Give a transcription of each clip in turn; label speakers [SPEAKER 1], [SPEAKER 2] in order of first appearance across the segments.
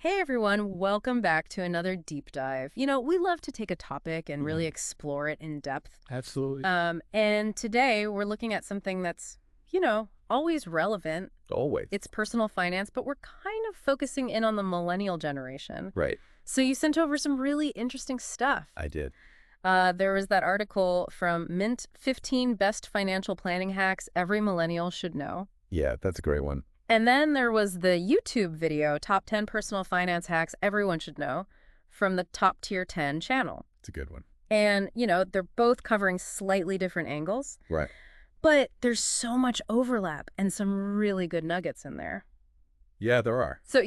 [SPEAKER 1] Hey everyone, welcome back to another deep dive. We love to take a topic and really explore it in depth.
[SPEAKER 2] Absolutely.
[SPEAKER 1] And today we're looking at something that's, always relevant.
[SPEAKER 2] Always.
[SPEAKER 1] It's personal finance, but we're kind of focusing in on the millennial generation.
[SPEAKER 2] Right.
[SPEAKER 1] So you sent over some really interesting stuff.
[SPEAKER 2] I did.
[SPEAKER 1] There was that article from Mint, 15 Best Financial Planning Hacks Every Millennial Should Know.
[SPEAKER 2] Yeah, that's a great one.
[SPEAKER 1] And then there was the YouTube video, Top 10 Personal Finance Hacks Everyone Should Know, from the Top Tier 10 channel.
[SPEAKER 2] It's a good one.
[SPEAKER 1] And, they're both covering slightly different angles.
[SPEAKER 2] Right.
[SPEAKER 1] But there's so much overlap and some really good nuggets in there.
[SPEAKER 2] Yeah, there are.
[SPEAKER 1] So,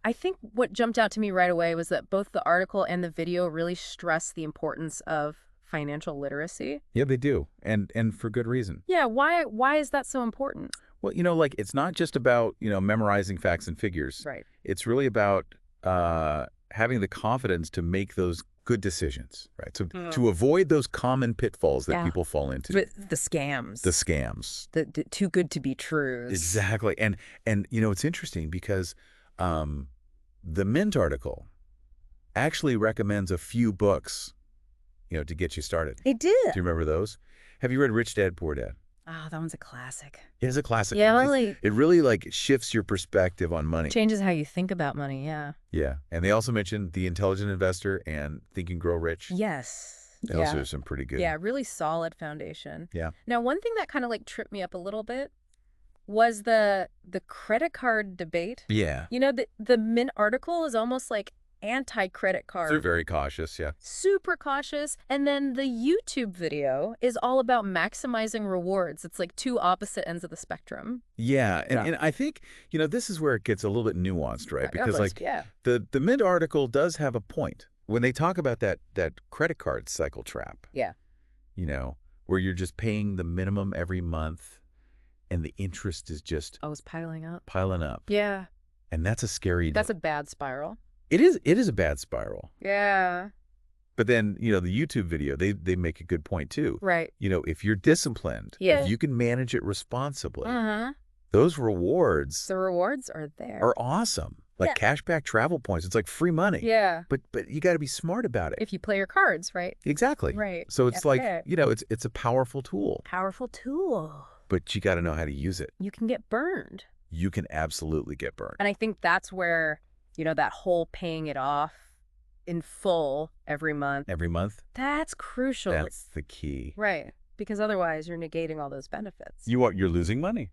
[SPEAKER 1] I think what jumped out to me right away was that both the article and the video really stress the importance of financial literacy.
[SPEAKER 2] Yeah, they do. And for good reason.
[SPEAKER 1] Yeah, why is that so important?
[SPEAKER 2] Well, it's not just about, memorizing facts and figures.
[SPEAKER 1] Right.
[SPEAKER 2] It's really about having the confidence to make those good decisions, right? So to avoid those common pitfalls that people fall into.
[SPEAKER 1] The scams.
[SPEAKER 2] The scams.
[SPEAKER 1] The too good to be true.
[SPEAKER 2] Exactly. And it's interesting because the Mint article actually recommends a few books, to get you started.
[SPEAKER 1] It did.
[SPEAKER 2] Do you remember those? Have you read Rich Dad, Poor Dad?
[SPEAKER 1] Oh, that one's a classic.
[SPEAKER 2] It is a classic.
[SPEAKER 1] Yeah, really.
[SPEAKER 2] It really shifts your perspective on money.
[SPEAKER 1] Changes how you think about money, yeah.
[SPEAKER 2] Yeah. And they also mentioned The Intelligent Investor and Think and Grow Rich.
[SPEAKER 1] Yes.
[SPEAKER 2] Those are some pretty good.
[SPEAKER 1] Yeah, really solid foundation.
[SPEAKER 2] Yeah.
[SPEAKER 1] Now, one thing that kind of tripped me up a little bit was the credit card debate.
[SPEAKER 2] Yeah.
[SPEAKER 1] The Mint article is almost like anti-credit card.
[SPEAKER 2] They're very cautious, yeah.
[SPEAKER 1] Super cautious. And then the YouTube video is all about maximizing rewards. It's like two opposite ends of the spectrum.
[SPEAKER 2] Yeah. And I think, this is where it gets a little bit nuanced, right? Because
[SPEAKER 1] yeah.
[SPEAKER 2] the Mint article does have a point. When they talk about that credit card cycle trap.
[SPEAKER 1] Yeah.
[SPEAKER 2] Where you're just paying the minimum every month and the interest is just
[SPEAKER 1] it's piling up.
[SPEAKER 2] Piling up.
[SPEAKER 1] Yeah.
[SPEAKER 2] And that's a scary
[SPEAKER 1] That's a bad spiral.
[SPEAKER 2] It is a bad spiral.
[SPEAKER 1] Yeah.
[SPEAKER 2] But then, the YouTube video, they make a good point too.
[SPEAKER 1] Right.
[SPEAKER 2] If you're disciplined, if you can manage it responsibly, those rewards
[SPEAKER 1] The rewards are there.
[SPEAKER 2] are awesome. Like cashback travel points. It's like free money.
[SPEAKER 1] Yeah.
[SPEAKER 2] But you got to be smart about it.
[SPEAKER 1] If you play your cards, right?
[SPEAKER 2] Exactly.
[SPEAKER 1] Right.
[SPEAKER 2] So it's it's a powerful tool.
[SPEAKER 1] Powerful tool.
[SPEAKER 2] But you got to know how to use it.
[SPEAKER 1] You can get burned.
[SPEAKER 2] You can absolutely get burned.
[SPEAKER 1] And I think that's where that whole paying it off in full every month.
[SPEAKER 2] Every month?
[SPEAKER 1] That's crucial.
[SPEAKER 2] That's the key.
[SPEAKER 1] Right. Because otherwise you're negating all those benefits.
[SPEAKER 2] You're losing money.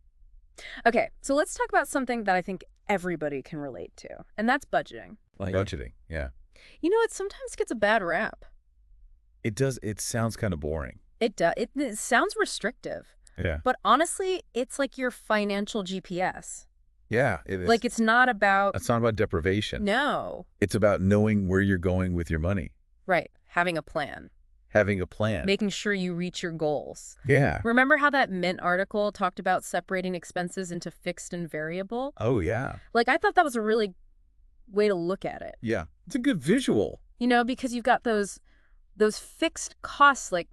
[SPEAKER 1] Okay, so let's talk about something that I think everybody can relate to, and that's budgeting.
[SPEAKER 2] Budgeting, yeah.
[SPEAKER 1] It sometimes gets a bad rap.
[SPEAKER 2] It does. It sounds kind of boring.
[SPEAKER 1] It does. It sounds restrictive.
[SPEAKER 2] Yeah.
[SPEAKER 1] But honestly, it's like your financial GPS.
[SPEAKER 2] Yeah, it is.
[SPEAKER 1] It's not about...
[SPEAKER 2] It's not about deprivation.
[SPEAKER 1] No.
[SPEAKER 2] It's about knowing where you're going with your money.
[SPEAKER 1] Right. Having a plan.
[SPEAKER 2] Having a plan.
[SPEAKER 1] Making sure you reach your goals.
[SPEAKER 2] Yeah.
[SPEAKER 1] Remember how that Mint article talked about separating expenses into fixed and variable?
[SPEAKER 2] Oh, yeah.
[SPEAKER 1] I thought that was a really way to look at it.
[SPEAKER 2] Yeah. It's a good visual.
[SPEAKER 1] Because you've got those fixed costs like...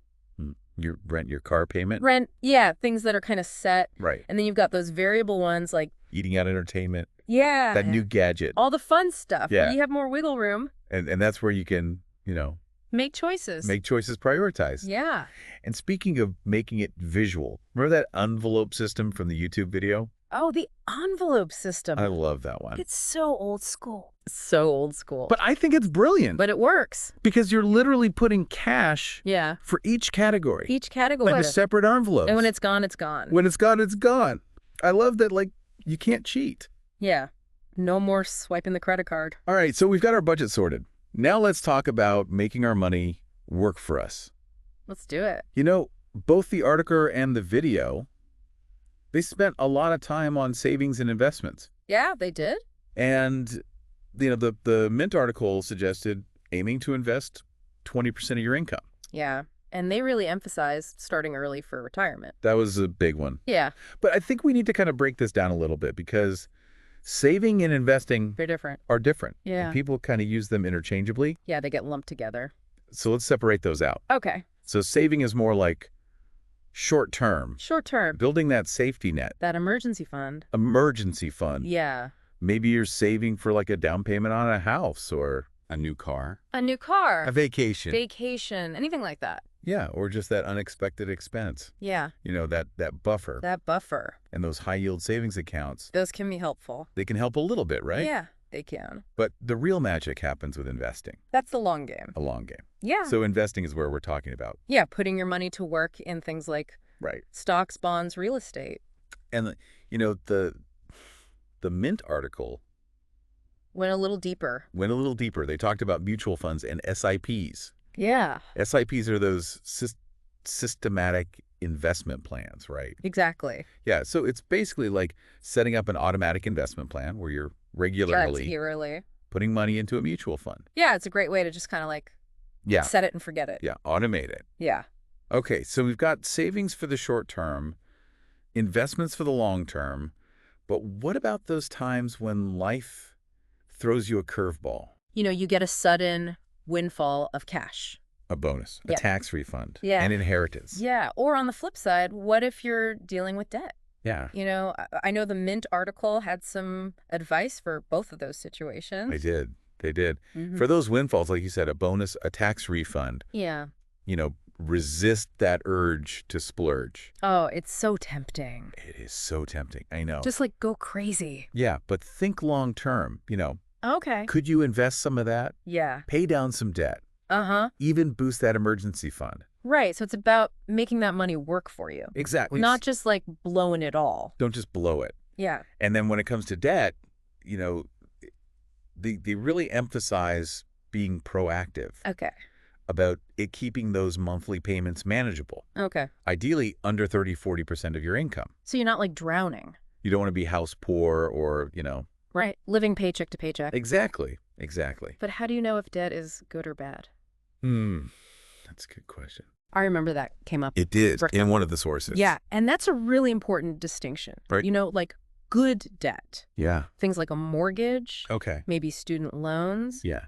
[SPEAKER 2] Your rent, your car payment.
[SPEAKER 1] Rent, yeah, things that are kind of set.
[SPEAKER 2] Right.
[SPEAKER 1] And then you've got those variable ones like...
[SPEAKER 2] Eating out entertainment.
[SPEAKER 1] Yeah.
[SPEAKER 2] That new gadget.
[SPEAKER 1] All the fun stuff.
[SPEAKER 2] Yeah.
[SPEAKER 1] Where you have more wiggle room.
[SPEAKER 2] And that's where you can,
[SPEAKER 1] make choices.
[SPEAKER 2] Make choices prioritized.
[SPEAKER 1] Yeah.
[SPEAKER 2] And speaking of making it visual, remember that envelope system from the YouTube video?
[SPEAKER 1] Oh, the envelope system.
[SPEAKER 2] I love that one.
[SPEAKER 1] It's so old school. So old school.
[SPEAKER 2] But I think it's brilliant.
[SPEAKER 1] But it works.
[SPEAKER 2] Because you're literally putting cash for each category.
[SPEAKER 1] Each category.
[SPEAKER 2] In a separate envelope.
[SPEAKER 1] And when it's gone, it's gone.
[SPEAKER 2] When it's gone, it's gone. I love that, you can't cheat.
[SPEAKER 1] Yeah. No more swiping the credit card.
[SPEAKER 2] All right, so we've got our budget sorted. Now let's talk about making our money work for us.
[SPEAKER 1] Let's do it.
[SPEAKER 2] Both the article and the video, they spent a lot of time on savings and investments.
[SPEAKER 1] Yeah, they did.
[SPEAKER 2] And, the Mint article suggested aiming to invest 20% of your income.
[SPEAKER 1] Yeah. And they really emphasized starting early for retirement.
[SPEAKER 2] That was a big one.
[SPEAKER 1] Yeah.
[SPEAKER 2] But I think we need to kind of break this down a little bit because saving and investing
[SPEAKER 1] They're different.
[SPEAKER 2] are different.
[SPEAKER 1] Yeah.
[SPEAKER 2] And people kind of use them interchangeably.
[SPEAKER 1] Yeah, they get lumped together.
[SPEAKER 2] So let's separate those out.
[SPEAKER 1] Okay.
[SPEAKER 2] So saving is more like short term.
[SPEAKER 1] Short term.
[SPEAKER 2] Building that safety net.
[SPEAKER 1] That emergency fund.
[SPEAKER 2] Emergency fund.
[SPEAKER 1] Yeah.
[SPEAKER 2] Maybe you're saving for like a down payment on a house or
[SPEAKER 3] A new car.
[SPEAKER 1] A new car.
[SPEAKER 2] a vacation.
[SPEAKER 1] Vacation. Anything like that.
[SPEAKER 2] Yeah, or just that unexpected expense.
[SPEAKER 1] Yeah.
[SPEAKER 2] That buffer.
[SPEAKER 1] That buffer.
[SPEAKER 2] And those high-yield savings accounts,
[SPEAKER 1] Those can be helpful.
[SPEAKER 2] they can help a little bit, right?
[SPEAKER 1] Yeah, they can.
[SPEAKER 2] But the real magic happens with investing,
[SPEAKER 1] That's the long game.
[SPEAKER 2] a long game.
[SPEAKER 1] Yeah.
[SPEAKER 2] So investing is where we're talking about.
[SPEAKER 1] Yeah, putting your money to work in things like
[SPEAKER 2] Right.
[SPEAKER 1] stocks, bonds, real estate.
[SPEAKER 2] And, the Mint article
[SPEAKER 1] Went a little deeper.
[SPEAKER 2] went a little deeper. They talked about mutual funds and SIPs.
[SPEAKER 1] Yeah,
[SPEAKER 2] SIPs are those systematic investment plans, right?
[SPEAKER 1] exactly.
[SPEAKER 2] Yeah, so it's basically like setting up an automatic investment plan where you're
[SPEAKER 1] That's
[SPEAKER 2] regularly
[SPEAKER 1] yearly.
[SPEAKER 2] putting money into a mutual fund.
[SPEAKER 1] Yeah, it's a great way to just kind of like
[SPEAKER 2] Yeah,
[SPEAKER 1] set it and forget it.
[SPEAKER 2] yeah, automate it.
[SPEAKER 1] Yeah.
[SPEAKER 2] Okay, so we've got savings for the short term, investments for the long term, but what about those times when life throws you a curveball,
[SPEAKER 1] You get a sudden windfall of cash.
[SPEAKER 2] a bonus, a
[SPEAKER 1] Yeah.
[SPEAKER 2] tax refund,
[SPEAKER 1] Yeah.
[SPEAKER 2] an inheritance?
[SPEAKER 1] Yeah. Or on the flip side, what if you're dealing with debt?
[SPEAKER 2] Yeah,
[SPEAKER 1] I know the Mint article had some advice for both of those situations.
[SPEAKER 2] they did. They did.
[SPEAKER 1] Mhm.
[SPEAKER 2] For those windfalls, like you said, a bonus, a tax refund,
[SPEAKER 1] Yeah.
[SPEAKER 2] resist that urge to splurge.
[SPEAKER 1] Oh, it's so tempting.
[SPEAKER 2] It is so tempting. I know.
[SPEAKER 1] Just like go crazy.
[SPEAKER 2] Yeah, but think long term.
[SPEAKER 1] Okay.
[SPEAKER 2] Could you invest some of that,
[SPEAKER 1] Yeah.
[SPEAKER 2] pay down some debt,
[SPEAKER 1] Uh-huh.
[SPEAKER 2] even boost that emergency fund?
[SPEAKER 1] Right. So it's about making that money work for you.
[SPEAKER 2] Exactly.
[SPEAKER 1] Not just like blowing it all.
[SPEAKER 2] Don't just blow it.
[SPEAKER 1] Yeah.
[SPEAKER 2] And then when it comes to debt, they really emphasize being proactive
[SPEAKER 1] Okay.
[SPEAKER 2] about it keeping those monthly payments manageable.
[SPEAKER 1] Okay.
[SPEAKER 2] Ideally, under 30–40% of your income.
[SPEAKER 1] So you're not like drowning.
[SPEAKER 2] You don't want to be house poor or.
[SPEAKER 1] Right. Living paycheck to paycheck.
[SPEAKER 2] Exactly. Exactly.
[SPEAKER 1] But how do you know if debt is good or bad?
[SPEAKER 2] That's a good question.
[SPEAKER 1] I remember that came up.
[SPEAKER 2] It did
[SPEAKER 1] For-
[SPEAKER 2] in one of the sources.
[SPEAKER 1] Yeah. And that's a really important distinction.
[SPEAKER 2] Right.
[SPEAKER 1] Like good debt.
[SPEAKER 2] Yeah.
[SPEAKER 1] Things like a mortgage,
[SPEAKER 2] Okay.
[SPEAKER 1] maybe student loans.
[SPEAKER 2] Yeah.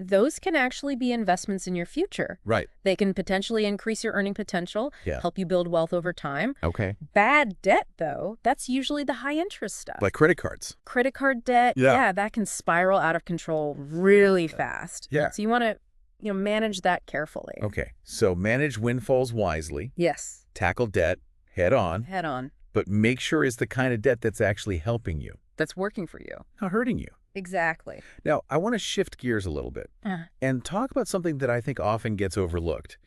[SPEAKER 1] Those can actually be investments in your future.
[SPEAKER 2] Right.
[SPEAKER 1] They can potentially increase your earning potential,
[SPEAKER 2] Yeah.
[SPEAKER 1] help you build wealth over time.
[SPEAKER 2] Okay.
[SPEAKER 1] Bad debt, though, that's usually the high interest stuff.
[SPEAKER 2] Like credit cards.
[SPEAKER 1] Credit card debt,
[SPEAKER 2] Yeah.
[SPEAKER 1] that can spiral out of control really fast.
[SPEAKER 2] Yeah.
[SPEAKER 1] So you want to, manage that carefully.
[SPEAKER 2] Okay. So manage windfalls wisely,
[SPEAKER 1] Yes.
[SPEAKER 2] tackle debt head on,
[SPEAKER 1] Head on.
[SPEAKER 2] but make sure it's the kind of debt that's actually helping you,
[SPEAKER 1] That's working for you.
[SPEAKER 2] not hurting you.
[SPEAKER 1] Exactly.
[SPEAKER 2] Now, I want to shift gears a little bit and talk about something that I think often gets overlooked,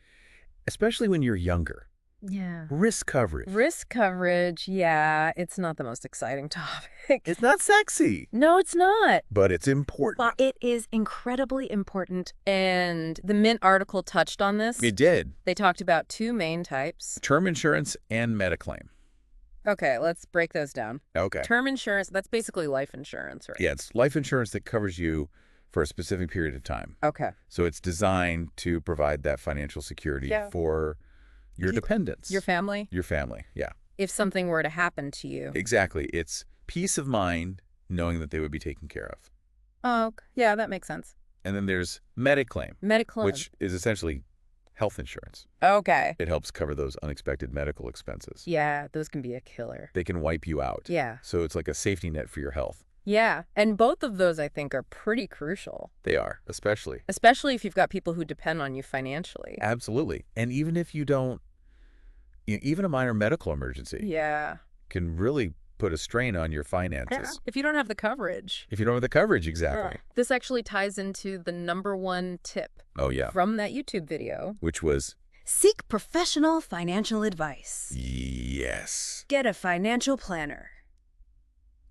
[SPEAKER 2] especially when you're younger.
[SPEAKER 1] Yeah.
[SPEAKER 2] Risk coverage.
[SPEAKER 1] Risk coverage, it's not the most exciting topic.
[SPEAKER 2] It's not sexy,
[SPEAKER 1] No, it's not.
[SPEAKER 2] but it's important.
[SPEAKER 1] But it is incredibly important. And the Mint article touched on this.
[SPEAKER 2] It did.
[SPEAKER 1] They talked about two main types.
[SPEAKER 2] Term insurance and Mediclaim.
[SPEAKER 1] Okay, let's break those down.
[SPEAKER 2] Okay.
[SPEAKER 1] Term insurance, that's basically life insurance, right?
[SPEAKER 2] Yeah, it's life insurance that covers you for a specific period of time.
[SPEAKER 1] Okay.
[SPEAKER 2] So it's designed to provide that financial security
[SPEAKER 1] Yeah.
[SPEAKER 2] for your dependents.
[SPEAKER 1] Your family?
[SPEAKER 2] Your family, yeah.
[SPEAKER 1] If something were to happen to you.
[SPEAKER 2] Exactly. It's peace of mind knowing that they would be taken care of.
[SPEAKER 1] Oh, yeah, that makes sense.
[SPEAKER 2] And then there's Mediclaim,
[SPEAKER 1] Medical.
[SPEAKER 2] which is essentially health insurance.
[SPEAKER 1] Okay.
[SPEAKER 2] It helps cover those unexpected medical expenses.
[SPEAKER 1] Yeah, those can be a killer.
[SPEAKER 2] They can wipe you out.
[SPEAKER 1] Yeah.
[SPEAKER 2] So it's like a safety net for your health.
[SPEAKER 1] Yeah. And both of those, I think, are pretty crucial,
[SPEAKER 2] They are, especially.
[SPEAKER 1] especially if you've got people who depend on you financially.
[SPEAKER 2] Absolutely. And even if you don't, even a minor medical emergency
[SPEAKER 1] Yeah.
[SPEAKER 2] can really put a strain on your finances.
[SPEAKER 1] If you don't have the coverage.
[SPEAKER 2] If you don't have the coverage, exactly.
[SPEAKER 1] This actually ties into the #1 tip
[SPEAKER 2] Oh, yeah.
[SPEAKER 1] from that YouTube video.
[SPEAKER 2] Which was,
[SPEAKER 1] Seek professional financial advice.
[SPEAKER 2] yes.
[SPEAKER 1] Get a financial planner.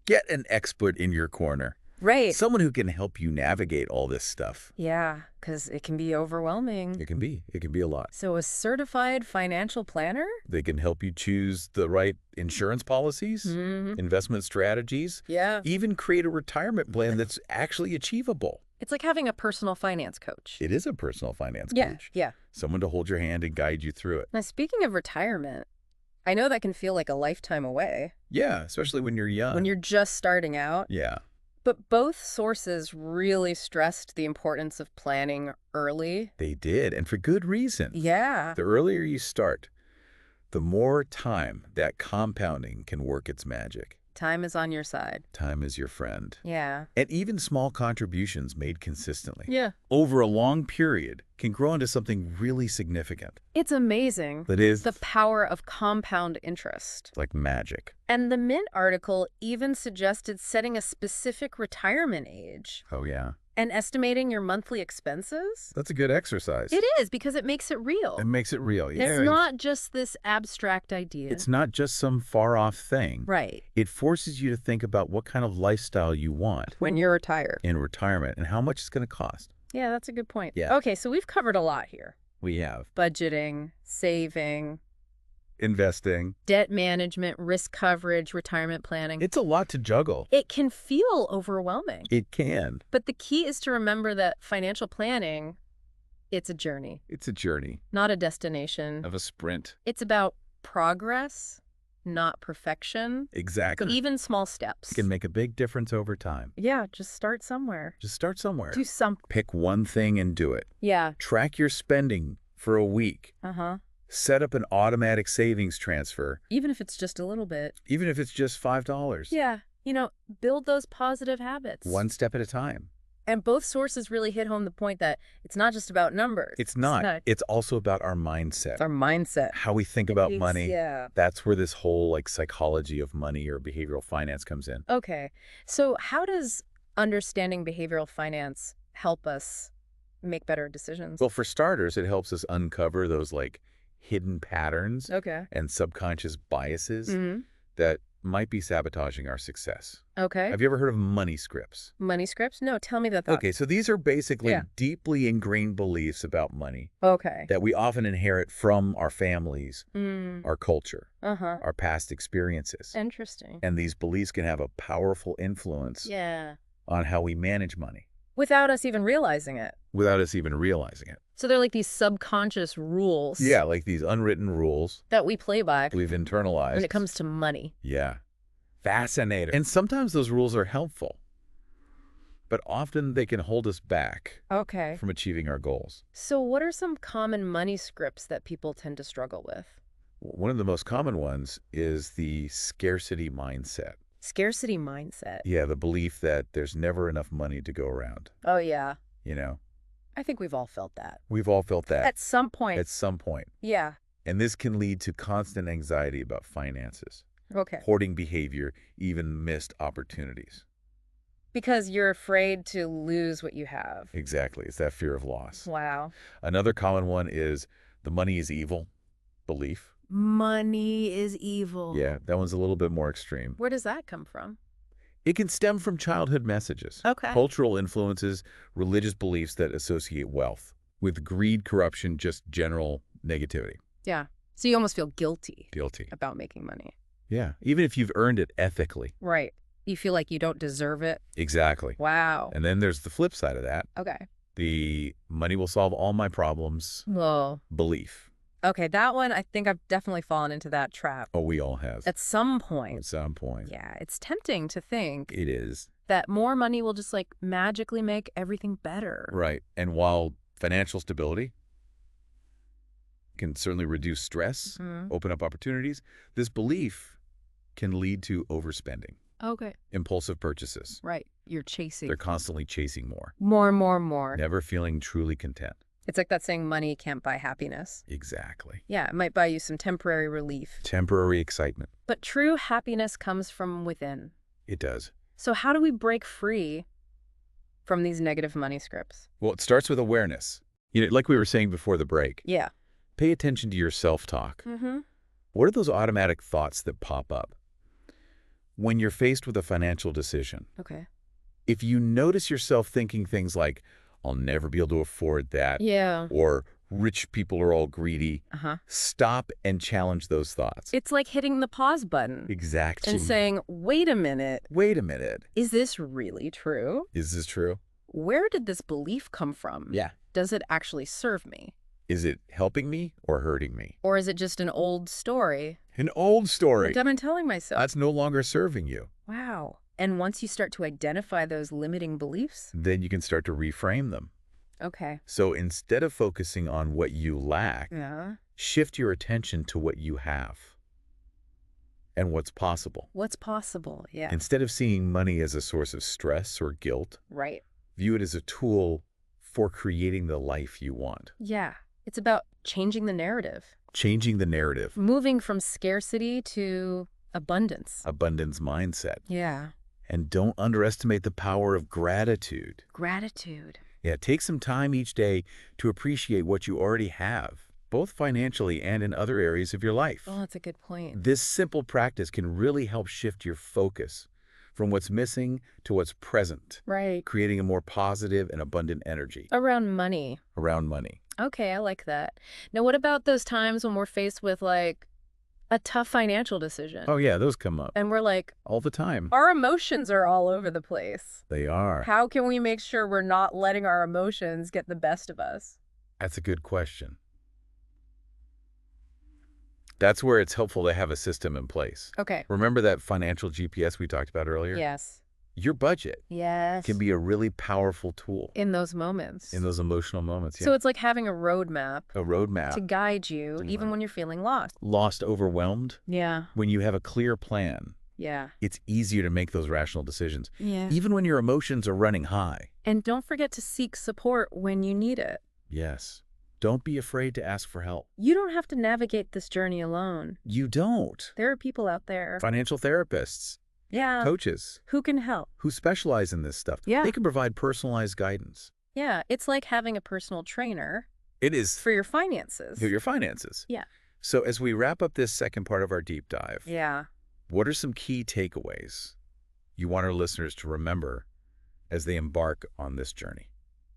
[SPEAKER 2] Get an expert in your corner.
[SPEAKER 1] Right.
[SPEAKER 2] Someone who can help you navigate all this stuff.
[SPEAKER 1] Yeah, because it can be overwhelming.
[SPEAKER 2] It can be a lot.
[SPEAKER 1] So a certified financial planner?
[SPEAKER 2] They can help you choose the right insurance policies,
[SPEAKER 1] Mm-hmm.
[SPEAKER 2] investment strategies,
[SPEAKER 1] Yeah.
[SPEAKER 2] even create a retirement plan that's actually achievable.
[SPEAKER 1] It's like having a personal finance coach.
[SPEAKER 2] It is a personal finance
[SPEAKER 1] Yeah,
[SPEAKER 2] coach.
[SPEAKER 1] yeah.
[SPEAKER 2] Someone to hold your hand and guide you through it.
[SPEAKER 1] Now, speaking of retirement, I know that can feel like a lifetime away
[SPEAKER 2] Yeah, especially when you're young.
[SPEAKER 1] when you're just starting out.
[SPEAKER 2] Yeah.
[SPEAKER 1] But both sources really stressed the importance of planning early.
[SPEAKER 2] They did, and for good reason.
[SPEAKER 1] Yeah.
[SPEAKER 2] The earlier you start, the more time that compounding can work its magic.
[SPEAKER 1] Time is on your side.
[SPEAKER 2] Time is your friend.
[SPEAKER 1] Yeah.
[SPEAKER 2] And even small contributions made consistently
[SPEAKER 1] Yeah.
[SPEAKER 2] over a long period can grow into something really significant.
[SPEAKER 1] It's amazing.
[SPEAKER 2] That is
[SPEAKER 1] The power of compound interest.
[SPEAKER 2] like magic.
[SPEAKER 1] And the Mint article even suggested setting a specific retirement age
[SPEAKER 2] Oh, yeah.
[SPEAKER 1] and estimating your monthly expenses.
[SPEAKER 2] That's a good exercise.
[SPEAKER 1] It is, because it makes it real.
[SPEAKER 2] It makes it real. Yeah.
[SPEAKER 1] It's not just this abstract idea.
[SPEAKER 2] It's not just some far-off thing.
[SPEAKER 1] Right.
[SPEAKER 2] It forces you to think about what kind of lifestyle you want
[SPEAKER 1] When you're retired.
[SPEAKER 2] in retirement and how much it's going to cost.
[SPEAKER 1] Yeah, that's a good point.
[SPEAKER 2] Yeah.
[SPEAKER 1] Okay, so we've covered a lot here.
[SPEAKER 2] We have
[SPEAKER 1] Budgeting, saving,
[SPEAKER 2] investing.
[SPEAKER 1] debt management, risk coverage, retirement planning.
[SPEAKER 2] It's a lot to juggle.
[SPEAKER 1] It can feel overwhelming.
[SPEAKER 2] It can.
[SPEAKER 1] But the key is to remember that financial planning, it's a journey,
[SPEAKER 2] It's a journey
[SPEAKER 1] not a destination.
[SPEAKER 2] of a sprint.
[SPEAKER 1] It's about progress, not perfection.
[SPEAKER 2] Exactly.
[SPEAKER 1] Even small steps.
[SPEAKER 2] It can make a big difference over time.
[SPEAKER 1] Yeah, just start somewhere.
[SPEAKER 2] Just start somewhere.
[SPEAKER 1] Do something.
[SPEAKER 2] Pick one thing and do it.
[SPEAKER 1] Yeah.
[SPEAKER 2] Track your spending for a week.
[SPEAKER 1] Uh-huh.
[SPEAKER 2] Set up an automatic savings transfer,
[SPEAKER 1] Even if it's just a little bit.
[SPEAKER 2] even if it's just $5.
[SPEAKER 1] Yeah. Build those positive habits.
[SPEAKER 2] One step at a time.
[SPEAKER 1] And both sources really hit home the point that it's not just about numbers.
[SPEAKER 2] It's not. It's also about our mindset.
[SPEAKER 1] It's our mindset.
[SPEAKER 2] How we think about money.
[SPEAKER 1] Yeah.
[SPEAKER 2] That's where this whole psychology of money or behavioral finance comes in.
[SPEAKER 1] Okay. So how does understanding behavioral finance help us make better decisions?
[SPEAKER 2] Well, for starters, it helps us uncover those hidden patterns
[SPEAKER 1] Okay.
[SPEAKER 2] and subconscious biases
[SPEAKER 1] Mm-hmm.
[SPEAKER 2] that might be sabotaging our success.
[SPEAKER 1] Okay.
[SPEAKER 2] Have you ever heard of money scripts?
[SPEAKER 1] Money scripts? No, tell me about that.
[SPEAKER 2] Okay, so these are basically
[SPEAKER 1] Yeah.
[SPEAKER 2] deeply ingrained beliefs about money
[SPEAKER 1] Okay.
[SPEAKER 2] that we often inherit from our families,
[SPEAKER 1] Mm.
[SPEAKER 2] our culture,
[SPEAKER 1] Uh-huh.
[SPEAKER 2] our past experiences.
[SPEAKER 1] Interesting.
[SPEAKER 2] And these beliefs can have a powerful influence
[SPEAKER 1] Yeah.
[SPEAKER 2] on how we manage money
[SPEAKER 1] Without us even realizing it.
[SPEAKER 2] without us even realizing it.
[SPEAKER 1] So they're like these subconscious rules.
[SPEAKER 2] Yeah, like these unwritten rules
[SPEAKER 1] That we play by
[SPEAKER 2] we've internalized.
[SPEAKER 1] when it comes to money.
[SPEAKER 2] Yeah. Fascinating. And sometimes those rules are helpful, but often they can hold us back
[SPEAKER 1] Okay.
[SPEAKER 2] from achieving our goals.
[SPEAKER 1] So what are some common money scripts that people tend to struggle with?
[SPEAKER 2] One of the most common ones is the scarcity mindset.
[SPEAKER 1] Scarcity mindset.
[SPEAKER 2] Yeah, the belief that there's never enough money to go around.
[SPEAKER 1] Oh, yeah.
[SPEAKER 2] You know,
[SPEAKER 1] I think we've all felt that.
[SPEAKER 2] we've all felt that
[SPEAKER 1] At some point.
[SPEAKER 2] at some point.
[SPEAKER 1] Yeah.
[SPEAKER 2] And this can lead to constant anxiety about finances,
[SPEAKER 1] Okay.
[SPEAKER 2] hoarding behavior, even missed opportunities.
[SPEAKER 1] Because you're afraid to lose what you have.
[SPEAKER 2] Exactly. It's that fear of loss.
[SPEAKER 1] Wow.
[SPEAKER 2] Another common one is the money is evil belief.
[SPEAKER 1] Money is evil.
[SPEAKER 2] Yeah, that one's a little bit more extreme.
[SPEAKER 1] Where does that come from?
[SPEAKER 2] It can stem from childhood messages,
[SPEAKER 1] Okay.
[SPEAKER 2] cultural influences, religious beliefs that associate wealth with greed, corruption, just general negativity.
[SPEAKER 1] Yeah. So you almost feel guilty
[SPEAKER 2] Guilty.
[SPEAKER 1] about making money.
[SPEAKER 2] Yeah, even if you've earned it ethically.
[SPEAKER 1] Right. You feel like you don't deserve it.
[SPEAKER 2] Exactly.
[SPEAKER 1] Wow.
[SPEAKER 2] And then there's the flip side of that,
[SPEAKER 1] Okay.
[SPEAKER 2] the money will solve all my problems
[SPEAKER 1] Whoa.
[SPEAKER 2] belief.
[SPEAKER 1] Okay, that one, I think I've definitely fallen into that trap.
[SPEAKER 2] Oh, we all have.
[SPEAKER 1] At some point.
[SPEAKER 2] At some point.
[SPEAKER 1] Yeah, it's tempting to think
[SPEAKER 2] It is.
[SPEAKER 1] that more money will just magically make everything better.
[SPEAKER 2] Right. And while financial stability can certainly reduce stress,
[SPEAKER 1] Mhm.
[SPEAKER 2] open up opportunities, this belief can lead to overspending,
[SPEAKER 1] Okay.
[SPEAKER 2] impulsive purchases.
[SPEAKER 1] Right. You're chasing.
[SPEAKER 2] They're constantly chasing more,
[SPEAKER 1] More.
[SPEAKER 2] never feeling truly content.
[SPEAKER 1] It's like that saying, money can't buy happiness.
[SPEAKER 2] Exactly.
[SPEAKER 1] Yeah, it might buy you some temporary relief.
[SPEAKER 2] Temporary excitement.
[SPEAKER 1] But true happiness comes from within.
[SPEAKER 2] It does.
[SPEAKER 1] So how do we break free from these negative money scripts?
[SPEAKER 2] Well, it starts with awareness. Like we were saying before the break,
[SPEAKER 1] Yeah.
[SPEAKER 2] pay attention to your self-talk.
[SPEAKER 1] Mm-hmm.
[SPEAKER 2] What are those automatic thoughts that pop up when you're faced with a financial decision?
[SPEAKER 1] Okay.
[SPEAKER 2] If you notice yourself thinking things like, I'll never be able to afford that,
[SPEAKER 1] Yeah.
[SPEAKER 2] or rich people are all greedy,
[SPEAKER 1] Uh-huh.
[SPEAKER 2] stop and challenge those thoughts.
[SPEAKER 1] It's like hitting the pause button
[SPEAKER 2] Exactly.
[SPEAKER 1] and saying, wait a minute,
[SPEAKER 2] Wait a minute.
[SPEAKER 1] is this really true?
[SPEAKER 2] Is this true?
[SPEAKER 1] Where did this belief come from?
[SPEAKER 2] Yeah.
[SPEAKER 1] Does it actually serve me?
[SPEAKER 2] Is it helping me or hurting me?
[SPEAKER 1] Or is it just an old story
[SPEAKER 2] An old story.
[SPEAKER 1] that I've been telling myself?
[SPEAKER 2] That's no longer serving you.
[SPEAKER 1] Wow. And once you start to identify those limiting beliefs?
[SPEAKER 2] Then you can start to reframe them.
[SPEAKER 1] Okay.
[SPEAKER 2] So instead of focusing on what you lack,
[SPEAKER 1] Yeah.
[SPEAKER 2] shift your attention to what you have. and what's possible.
[SPEAKER 1] What's possible? Yeah.
[SPEAKER 2] Instead of seeing money as a source of stress or guilt,
[SPEAKER 1] Right.
[SPEAKER 2] view it as a tool for creating the life you want.
[SPEAKER 1] Yeah. It's about changing the narrative,
[SPEAKER 2] Changing the narrative,
[SPEAKER 1] moving from scarcity to abundance.
[SPEAKER 2] abundance mindset.
[SPEAKER 1] Yeah.
[SPEAKER 2] And don't underestimate the power of gratitude.
[SPEAKER 1] Gratitude.
[SPEAKER 2] Yeah, take some time each day to appreciate what you already have, both financially and in other areas of your life.
[SPEAKER 1] Oh, that's a good point.
[SPEAKER 2] This simple practice can really help shift your focus from what's missing to what's present,
[SPEAKER 1] Right.
[SPEAKER 2] creating a more positive and abundant energy
[SPEAKER 1] Around money.
[SPEAKER 2] around money.
[SPEAKER 1] Okay, I like that. Now, what about those times when we're faced with like a tough financial decision
[SPEAKER 2] Oh yeah, those come up
[SPEAKER 1] and we're like,
[SPEAKER 2] all the time.
[SPEAKER 1] our emotions are all over the place?
[SPEAKER 2] They are.
[SPEAKER 1] How can we make sure we're not letting our emotions get the best of us?
[SPEAKER 2] That's a good question. That's where it's helpful to have a system in place.
[SPEAKER 1] Okay.
[SPEAKER 2] Remember that financial GPS we talked about earlier?
[SPEAKER 1] Yes.
[SPEAKER 2] Your budget
[SPEAKER 1] Yes.
[SPEAKER 2] can be a really powerful tool
[SPEAKER 1] In those moments.
[SPEAKER 2] in those emotional moments.
[SPEAKER 1] So it's like having a roadmap
[SPEAKER 2] A roadmap.
[SPEAKER 1] to guide you
[SPEAKER 2] To
[SPEAKER 1] even
[SPEAKER 2] guide.
[SPEAKER 1] when you're feeling lost.
[SPEAKER 2] Lost, overwhelmed.
[SPEAKER 1] Yeah.
[SPEAKER 2] When you have a clear plan,
[SPEAKER 1] Yeah.
[SPEAKER 2] it's easier to make those rational decisions,
[SPEAKER 1] Yeah.
[SPEAKER 2] even when your emotions are running high.
[SPEAKER 1] And don't forget to seek support when you need it.
[SPEAKER 2] Yes. Don't be afraid to ask for help.
[SPEAKER 1] You don't have to navigate this journey alone.
[SPEAKER 2] You don't.
[SPEAKER 1] There are people out there.
[SPEAKER 2] Financial therapists,
[SPEAKER 1] Yeah.
[SPEAKER 2] coaches
[SPEAKER 1] Who can help?
[SPEAKER 2] who specialize in this stuff.
[SPEAKER 1] Yeah.
[SPEAKER 2] They can provide personalized guidance.
[SPEAKER 1] Yeah. It's like having a personal trainer
[SPEAKER 2] It is
[SPEAKER 1] for your finances.
[SPEAKER 2] your finances.
[SPEAKER 1] Yeah.
[SPEAKER 2] So as we wrap up this second part of our deep dive,
[SPEAKER 1] Yeah.
[SPEAKER 2] what are some key takeaways you want our listeners to remember as they embark on this journey?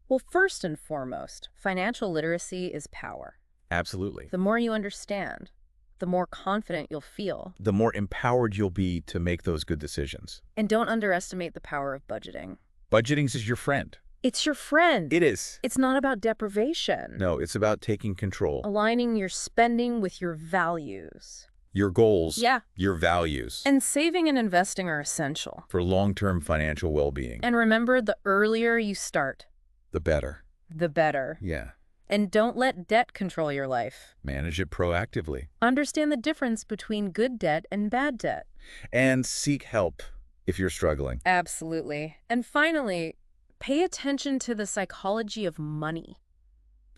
[SPEAKER 1] Well, first and foremost, financial literacy is power.
[SPEAKER 2] Absolutely.
[SPEAKER 1] The more you understand, the more confident you'll feel.
[SPEAKER 2] The more empowered you'll be to make those good decisions.
[SPEAKER 1] And don't underestimate the power of budgeting.
[SPEAKER 2] Budgeting is your friend.
[SPEAKER 1] It's your friend.
[SPEAKER 2] It is.
[SPEAKER 1] It's not about deprivation.
[SPEAKER 2] No, it's about taking control.
[SPEAKER 1] Aligning your spending with your values.
[SPEAKER 2] Your goals,
[SPEAKER 1] Yeah.
[SPEAKER 2] your values,
[SPEAKER 1] And saving and investing are essential.
[SPEAKER 2] for long-term financial well-being.
[SPEAKER 1] And remember, the earlier you start,
[SPEAKER 2] The better.
[SPEAKER 1] the better.
[SPEAKER 2] Yeah.
[SPEAKER 1] And don't let debt control your life.
[SPEAKER 2] Manage it proactively.
[SPEAKER 1] Understand the difference between good debt and bad debt.
[SPEAKER 2] And seek help if you're struggling.
[SPEAKER 1] Absolutely. And finally, pay attention to the psychology of money.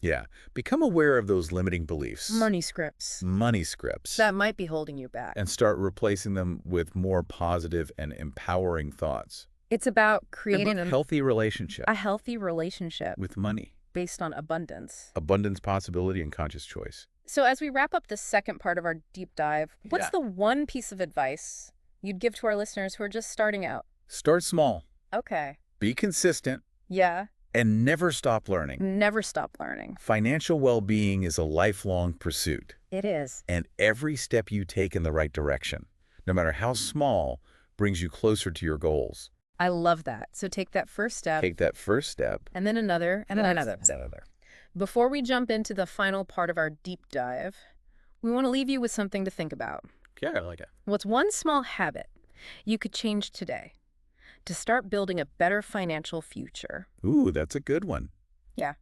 [SPEAKER 2] Yeah. Become aware of those limiting beliefs.
[SPEAKER 1] Money scripts.
[SPEAKER 2] Money scripts.
[SPEAKER 1] That might be holding you back.
[SPEAKER 2] And start replacing them with more positive and empowering thoughts.
[SPEAKER 1] It's about
[SPEAKER 2] And
[SPEAKER 1] creating
[SPEAKER 2] a healthy relationship
[SPEAKER 1] a healthy relationship
[SPEAKER 2] with money.
[SPEAKER 1] based on abundance.
[SPEAKER 2] Abundance, possibility, and conscious choice.
[SPEAKER 1] So as we wrap up this second part of our deep dive, what's
[SPEAKER 2] Yeah.
[SPEAKER 1] the one piece of advice you'd give to our listeners who are just starting out?
[SPEAKER 2] Start small.
[SPEAKER 1] Okay.
[SPEAKER 2] Be consistent.
[SPEAKER 1] Yeah.
[SPEAKER 2] And never stop learning.
[SPEAKER 1] Never stop learning.
[SPEAKER 2] Financial well-being is a lifelong pursuit.
[SPEAKER 1] It is.
[SPEAKER 2] And every step you take in the right direction, no matter how small, brings you closer to your goals.
[SPEAKER 1] I love that. So take that first step.
[SPEAKER 2] Take that first step.
[SPEAKER 1] And then another. And then another. Before we jump into the final part of our deep dive, we want to leave you with something to think about.
[SPEAKER 2] Yeah, I like it.
[SPEAKER 1] What's one small habit you could change today to start building a better financial future?
[SPEAKER 2] Ooh, that's a good one.
[SPEAKER 1] Yeah.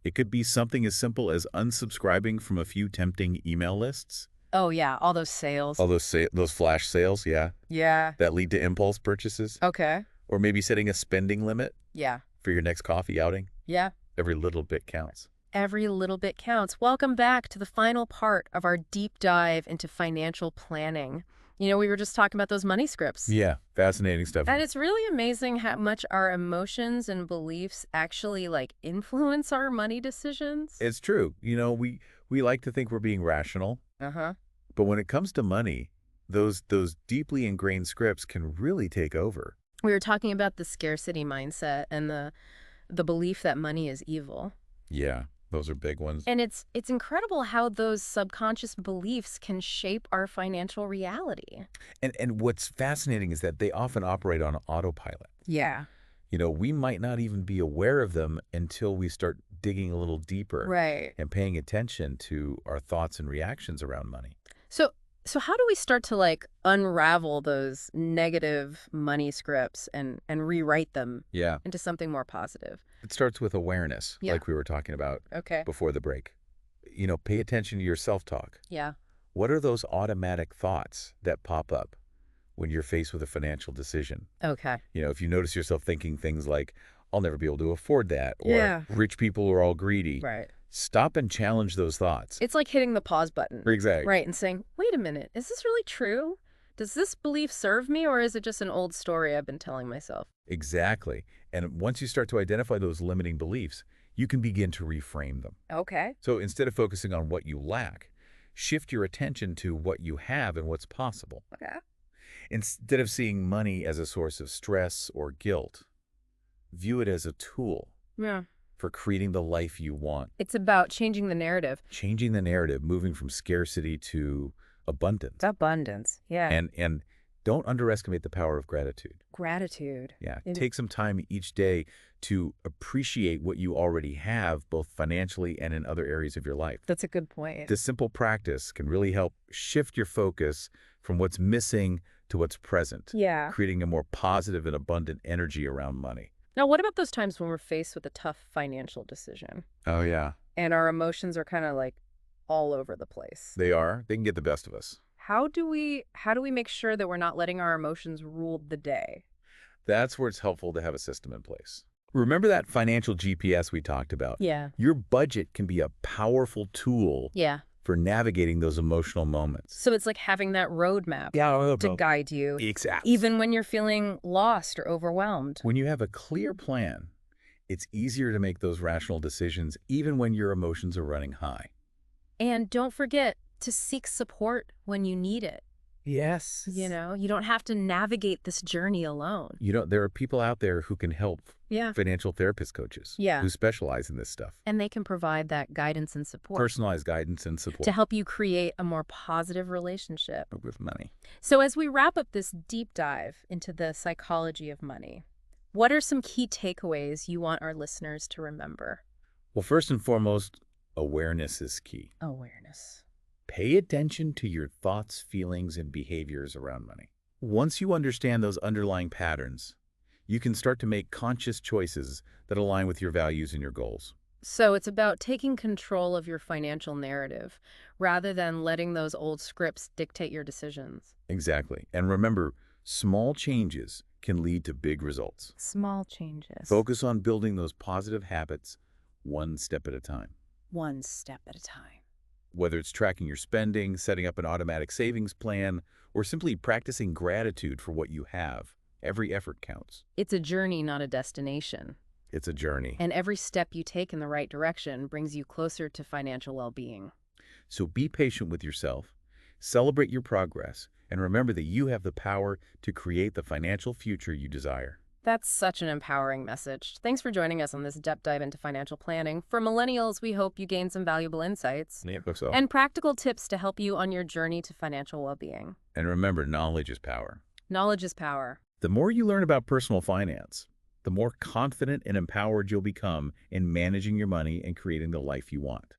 [SPEAKER 2] It could be something as simple as unsubscribing from a few tempting email lists.
[SPEAKER 1] Oh, yeah. All those sales.
[SPEAKER 2] All those flash sales, yeah,
[SPEAKER 1] Yeah.
[SPEAKER 2] that lead to impulse purchases.
[SPEAKER 1] Okay.
[SPEAKER 2] Or maybe setting a spending limit
[SPEAKER 1] Yeah.
[SPEAKER 2] for your next coffee outing.
[SPEAKER 1] Yeah.
[SPEAKER 2] Every little bit counts.
[SPEAKER 1] Every little bit counts. Welcome back to the final part of our deep dive into financial planning. You know, we were just talking about those money scripts.
[SPEAKER 2] Yeah, fascinating stuff.
[SPEAKER 1] And it's really amazing how much our emotions and beliefs actually like influence our money decisions.
[SPEAKER 2] It's true. You know, we like to think we're being rational,
[SPEAKER 1] Uh-huh.
[SPEAKER 2] but when it comes to money, those deeply ingrained scripts can really take over.
[SPEAKER 1] We were talking about the scarcity mindset and the belief that money is evil.
[SPEAKER 2] Yeah, those are big ones.
[SPEAKER 1] And it's incredible how those subconscious beliefs can shape our financial reality.
[SPEAKER 2] And what's fascinating is that they often operate on autopilot.
[SPEAKER 1] Yeah.
[SPEAKER 2] You know, we might not even be aware of them until we start digging a little deeper
[SPEAKER 1] Right.
[SPEAKER 2] and paying attention to our thoughts and reactions around money.
[SPEAKER 1] So how do we start to like unravel those negative money scripts and rewrite them
[SPEAKER 2] Yeah,
[SPEAKER 1] into something more positive?
[SPEAKER 2] it starts with awareness,
[SPEAKER 1] Yeah.
[SPEAKER 2] like we were talking about
[SPEAKER 1] Okay.
[SPEAKER 2] before the break. You know, pay attention to your self-talk.
[SPEAKER 1] Yeah.
[SPEAKER 2] What are those automatic thoughts that pop up when you're faced with a financial decision?
[SPEAKER 1] Okay.
[SPEAKER 2] If you notice yourself thinking things like, I'll never be able to afford that, or
[SPEAKER 1] Yeah.
[SPEAKER 2] rich people are all greedy,
[SPEAKER 1] Right.
[SPEAKER 2] stop and challenge those thoughts.
[SPEAKER 1] It's like hitting the pause button,
[SPEAKER 2] Exactly.
[SPEAKER 1] right, and saying, wait a minute, is this really true? Does this belief serve me, or is it just an old story I've been telling myself?
[SPEAKER 2] Exactly. And once you start to identify those limiting beliefs, you can begin to reframe them.
[SPEAKER 1] Okay.
[SPEAKER 2] So instead of focusing on what you lack, shift your attention to what you have and what's possible.
[SPEAKER 1] Okay.
[SPEAKER 2] Instead of seeing money as a source of stress or guilt, view it as a tool
[SPEAKER 1] Yeah.
[SPEAKER 2] for creating the life you want.
[SPEAKER 1] It's about changing the narrative.
[SPEAKER 2] Changing the narrative, moving from scarcity to abundance.
[SPEAKER 1] Abundance. Yeah.
[SPEAKER 2] And don't underestimate the power of gratitude.
[SPEAKER 1] Gratitude.
[SPEAKER 2] Yeah,
[SPEAKER 1] In-
[SPEAKER 2] take some time each day to appreciate what you already have, both financially and in other areas of your life.
[SPEAKER 1] That's a good point.
[SPEAKER 2] This simple practice can really help shift your focus from what's missing to what's present,
[SPEAKER 1] Yeah.
[SPEAKER 2] creating a more positive and abundant energy around money.
[SPEAKER 1] Now, what about those times when we're faced with a tough financial decision
[SPEAKER 2] Oh, yeah.
[SPEAKER 1] and our emotions are kind of like all over the place?
[SPEAKER 2] They are. They can get the best of us.
[SPEAKER 1] How do we make sure that we're not letting our emotions rule the day?
[SPEAKER 2] That's where it's helpful to have a system in place. Remember that financial GPS we talked about?
[SPEAKER 1] Yeah.
[SPEAKER 2] Your budget can be a powerful tool
[SPEAKER 1] Yeah.
[SPEAKER 2] for navigating those emotional moments.
[SPEAKER 1] So it's like having that roadmap
[SPEAKER 2] Yeah,
[SPEAKER 1] to guide you,
[SPEAKER 2] exactly.
[SPEAKER 1] even when you're feeling lost or overwhelmed.
[SPEAKER 2] When you have a clear plan, it's easier to make those rational decisions even when your emotions are running high.
[SPEAKER 1] And don't forget to seek support when you need it.
[SPEAKER 2] Yes.
[SPEAKER 1] You don't have to navigate this journey alone.
[SPEAKER 2] There are people out there who can help,
[SPEAKER 1] Yeah.
[SPEAKER 2] financial therapist coaches
[SPEAKER 1] Yeah.
[SPEAKER 2] who specialize in this stuff.
[SPEAKER 1] And they can provide that guidance and support
[SPEAKER 2] Personalized guidance and support
[SPEAKER 1] to help you create a more positive relationship.
[SPEAKER 2] with money.
[SPEAKER 1] So as we wrap up this deep dive into the psychology of money, what are some key takeaways you want our listeners to remember?
[SPEAKER 2] Well, first and foremost, awareness is key.
[SPEAKER 1] Awareness.
[SPEAKER 2] Pay attention to your thoughts, feelings, and behaviors around money. Once you understand those underlying patterns, you can start to make conscious choices that align with your values and your goals.
[SPEAKER 1] So it's about taking control of your financial narrative rather than letting those old scripts dictate your decisions.
[SPEAKER 2] Exactly. And remember, small changes can lead to big results.
[SPEAKER 1] Small changes.
[SPEAKER 2] Focus on building those positive habits one step at a time.
[SPEAKER 1] One step at a time.
[SPEAKER 2] Whether it's tracking your spending, setting up an automatic savings plan, or simply practicing gratitude for what you have, every effort counts.
[SPEAKER 1] It's a journey, not a destination.
[SPEAKER 2] It's a journey.
[SPEAKER 1] And every step you take in the right direction brings you closer to financial well-being.
[SPEAKER 2] So be patient with yourself, celebrate your progress, and remember that you have the power to create the financial future you desire.
[SPEAKER 1] That's such an empowering message. Thanks for joining us on this depth dive into financial planning. For millennials, we hope you gain some valuable insights
[SPEAKER 2] Yeah, so.
[SPEAKER 1] and practical tips to help you on your journey to financial well-being.
[SPEAKER 2] And remember, knowledge is power.
[SPEAKER 1] Knowledge is power.
[SPEAKER 2] The more you learn about personal finance, the more confident and empowered you'll become in managing your money and creating the life you want.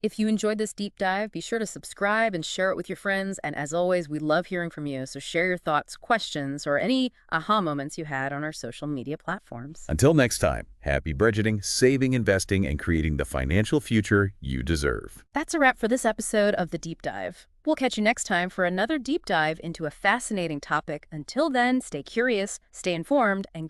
[SPEAKER 1] If you enjoyed this deep dive, be sure to subscribe and share it with your friends. And as always, we love hearing from you. So share your thoughts, questions, or any aha moments you had on our social media platforms.
[SPEAKER 2] Until next time, happy budgeting, saving, investing, and creating the financial future you deserve.
[SPEAKER 1] That's a wrap for this episode of The Deep Dive. We'll catch you next time for another deep dive into a fascinating topic. Until then, stay curious, stay informed, and